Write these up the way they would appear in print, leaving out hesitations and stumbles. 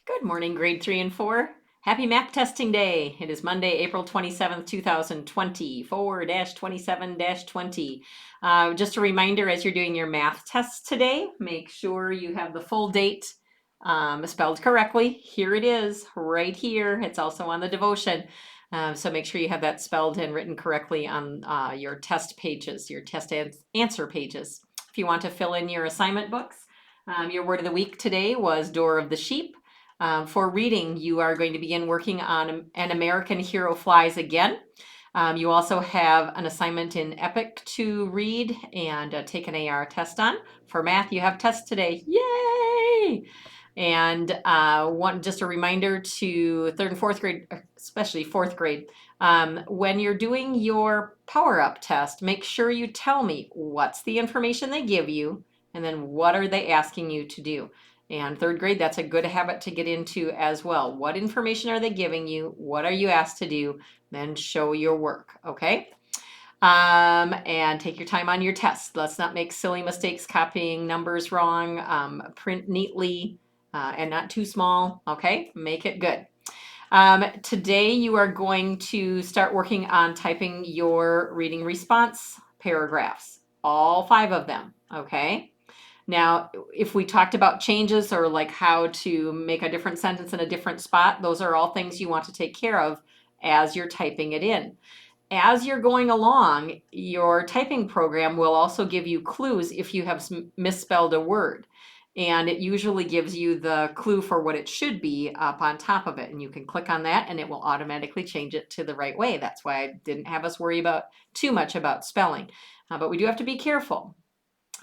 Good morning, grade 3 and 4. Happy math testing day. It is Monday, April 27th, 2020, 4-27-20. Just a reminder, as you're doing your math tests today, make sure you have the full date spelled correctly. Here it is, right here. It's also on the devotion. So make sure you have that spelled and written correctly on your test pages, your test answer pages. If you want to fill in your assignment books, your word of the week today was door of the sheep. For reading, you are going to begin working on An American Hero Flies Again. You also have an assignment in Epic to read and take an AR test on. For math, you have tests today. Yay! And just a reminder to third and fourth grade, especially fourth grade, when you're doing your power-up test, make sure you tell me what's the information they give you, and then what are they asking you to do. And third grade, that's a good habit to get into as well. What information are they giving you? What are you asked to do? Then show your work, okay? And take your time on your test. Let's not make silly mistakes copying numbers wrong. Print neatly and not too small, okay? Make it good. Today you are going to start working on typing your reading response paragraphs, all 5 of them, okay? Now, if we talked about changes or like how to make a different sentence in a different spot, those are all things you want to take care of as you're typing it in. As you're going along, your typing program will also give you clues if you have misspelled a word. And it usually gives you the clue for what it should be up on top of it. And you can click on that and it will automatically change it to the right way. That's why I didn't have us worry about too much about spelling. But we do have to be careful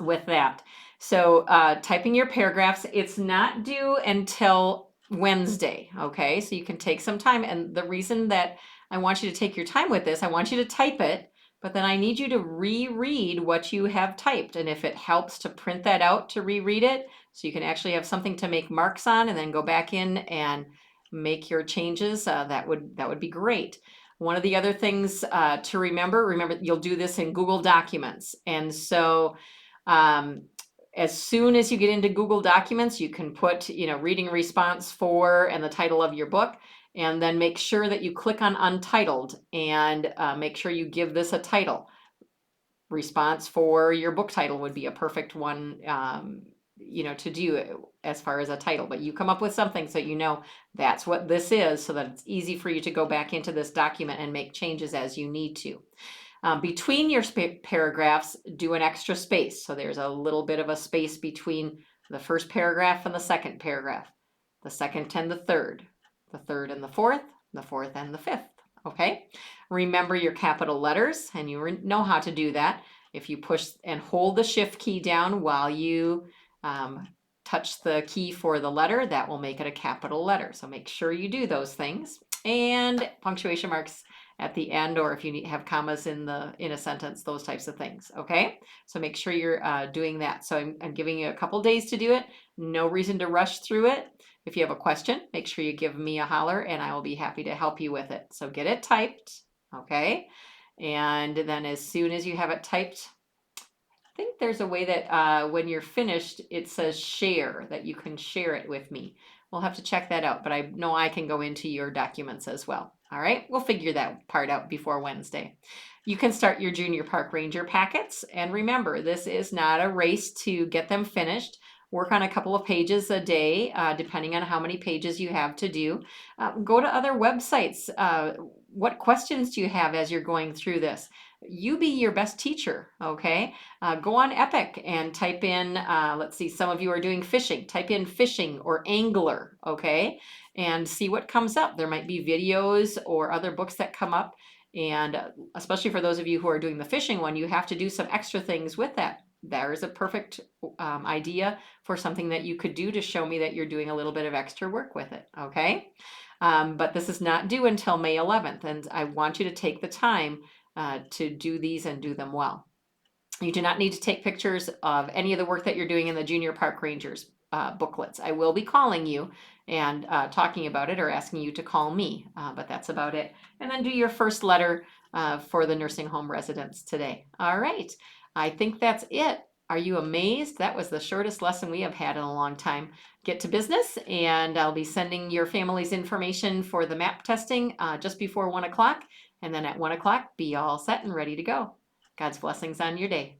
with that. So typing your paragraphs, it's not due until Wednesday, okay? So you can take some time. And the reason that I want you to take your time with this, I want you to type it, but then I need you to reread what you have typed. And if it helps to print that out to reread it, so you can actually have something to make marks on and then go back in and make your changes, that would be great. One of the other things to remember, you'll do this in Google Documents. And so as soon as you get into Google Documents, you can put, reading response for and the title of your book, and then make sure that you click on Untitled and make sure you give this a title. Response for your book title would be a perfect one, to do as far as a title, but you come up with something so you know that's what this is, so that it's easy for you to go back into this document and make changes as you need to. Between your paragraphs, do an extra space. So there's a little bit of a space between the first paragraph and the second paragraph, the second and the third and the fourth and the fifth, okay? Remember your capital letters, and you know how to do that. If you push and hold the shift key down while you touch the key for the letter, that will make it a capital letter. So make sure you do those things. And punctuation marks at the end, or if you have commas in a sentence, those types of things, okay? So make sure you're doing that. So I'm giving you a couple days to do it. No reason to rush through it. If you have a question, make sure you give me a holler and I will be happy to help you with it. So get it typed, okay? And then as soon as you have it typed, I think there's a way that when you're finished, it says share, that you can share it with me. We'll have to check that out, but I know I can go into your documents as well. All right, we'll figure that part out before Wednesday. You can start your junior park ranger packets. And remember, this is not a race to get them finished. Work on a couple of pages a day, depending on how many pages you have to do. Go to other websites. What questions do you have as you're going through this? You be your best teacher, okay? Go on Epic and type in, let's see, some of you are doing fishing. Type in fishing or angler, okay? And see what comes up. There might be videos or other books that come up. And especially for those of you who are doing the fishing one, you have to do some extra things with that. There is a perfect idea for something that you could do to show me that you're doing a little bit of extra work with it, okay? But this is not due until May 11th, and I want you to take the time to do these and do them well. You do not need to take pictures of any of the work that you're doing in the Junior Park Rangers booklets. I will be calling you and talking about it or asking you to call me, but that's about it. And then do your first letter for the nursing home residents today. All right, I think that's it. Are you amazed? That was the shortest lesson we have had in a long time. Get to business, and I'll be sending your family's information for the map testing just before 1 o'clock. And then at 1 o'clock, be all set and ready to go. God's blessings on your day.